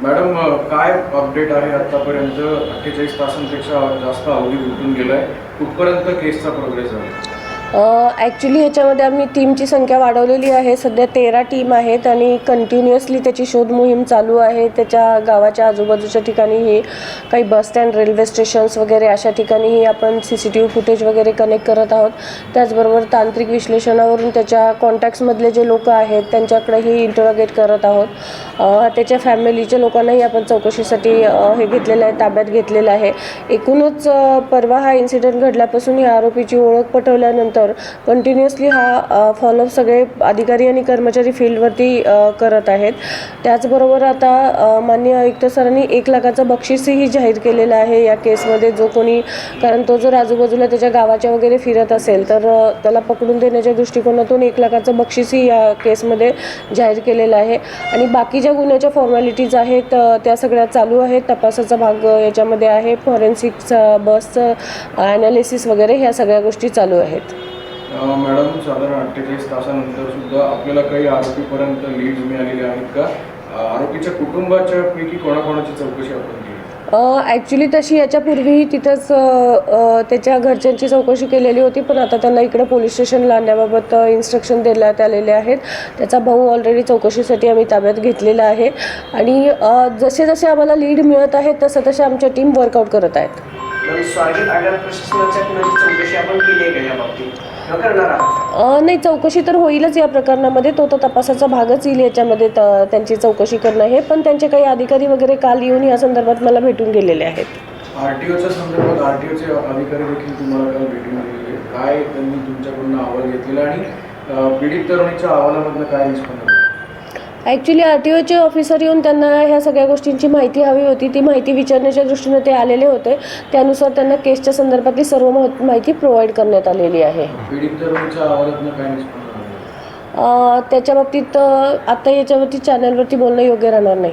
Madam काय update आहे आतापर्यंत? 48 तासांपेक्षा जास्त अवधी उलटून गेलाय. कुठपर्यंत केसचा प्रोग्रेस झाला? ॲक्च्युली ह्याच्यामध्ये आम्ही टीमची संख्या वाढवलेली आहे. सध्या 13 टीम आहेत आणि कंटिन्युअसली त्याची शोध मोहीम चालू आहे. त्याच्या गावाच्या आजूबाजूच्या ठिकाणीही काही बस स्टँड, रेल्वे स्टेशन्स वगैरे अशा ठिकाणीही आपण CCTV फुटेज वगैरे कनेक्ट करत आहोत. त्याचबरोबर तांत्रिक विश्लेषणावरून त्याच्या कॉन्टॅक्ट्समधले जे लोक आहेत त्यांच्याकडेही इंटरोगेट करत आहोत. त्याच्या फॅमिलीच्या लोकांनाही आपण चौकशीसाठी हे घेतलेलं आहे, ताब्यात घेतलेलं आहे. एकूणच परवा हा इन्सिडेंट घडल्यापासून या आरोपीची ओळख पटवल्यानंतर कंटिन्युअसली हा फॉलोअप सगळे अधिकारी आणि कर्मचारी फील्डवरती करत आहेत. त्याचबरोबर आता माननीय आयुक्त सरांनी 1 लाखाचं बक्षीसही जाहीर केलेलं आहे या केसमध्ये. जो कोणी, कारण तो जर आजूबाजूला त्याच्या गावाच्या वगैरे फिरत असेल तर त्याला पकडून देण्याच्या दृष्टिकोनातून 1 लाखाचं बक्षीसही या केसमध्ये जाहीर केलेलं आहे. आणि बाकी ज्या गुन्ह्याच्या फॉर्मॅलिटीज आहेत त्या सगळ्या चालू आहेत. तपासाचा भाग याच्यामध्ये आहे. फॉरेन्सिकचा, बसचं ॲनालिसिस वगैरे ह्या सगळ्या गोष्टी चालू आहेत. मॅडम, साधारण 48 तासानंतर सुद्धा आपल्याला काही आरोपीपर्यंत लीड मिळालेले आहेत का? आरोपीच्या कुटुंबाच्या पैकी कोणाकोणाची चौकशी आपण केली? ॲक्च्युली तशी याच्यापूर्वीही तिथंच त्याच्या घरच्यांची चौकशी केलेली होती, पण आता त्यांना इकडे पोलीस स्टेशनला आणण्याबाबत इन्स्ट्रक्शन देण्यात आलेले आहेत. त्याचा भाऊ ऑलरेडी चौकशीसाठी आम्ही ताब्यात घेतलेला आहे. आणि जसे जसे आम्हाला लीड मिळत आहेत तसं तसे आमच्या टीम वर्कआउट करत आहेत. स्वारगेट आगार प्रशासनाच्या कुणाची चौकशी आपण केली आहे का या बाबतीत? करणार आहात? नाही, चौकशी तर होईलच या प्रकरणामध्ये. तो तर तपासाचा भागच येईल याच्यामध्ये त्यांची चौकशी करणं हे. पण त्यांचे काही अधिकारी वगैरे काल येऊन या संदर्भात मला भेटून गेलेले आहेत. RTOच्या संदर्भात RTOचे अधिकारी देखील तुम्हाला काल भेटून गेलेले, काय त्यांनी तुमच्याकडून अहवाल घेतलेला आणि पीडित तरुणीच्या अहवालामधनं काय निष्पन्न झालं? ॲक्च्युली RTOचे ऑफिसर येऊन त्यांना ह्या सगळ्या गोष्टींची माहिती हवी होती. ती माहिती विचारण्याच्या दृष्टीने ते आलेले होते. त्यानुसार त्यांना केसच्या संदर्भातली सर्व माहिती प्रोव्हाइड करण्यात आलेली आहे. पीडित तरुणीच्या अहवालातनं काय निष्पन्न झालं? त्याच्या बाबतीत आता याच्यावरती चॅनलवरती बोलणं योग्य राहणार नाही.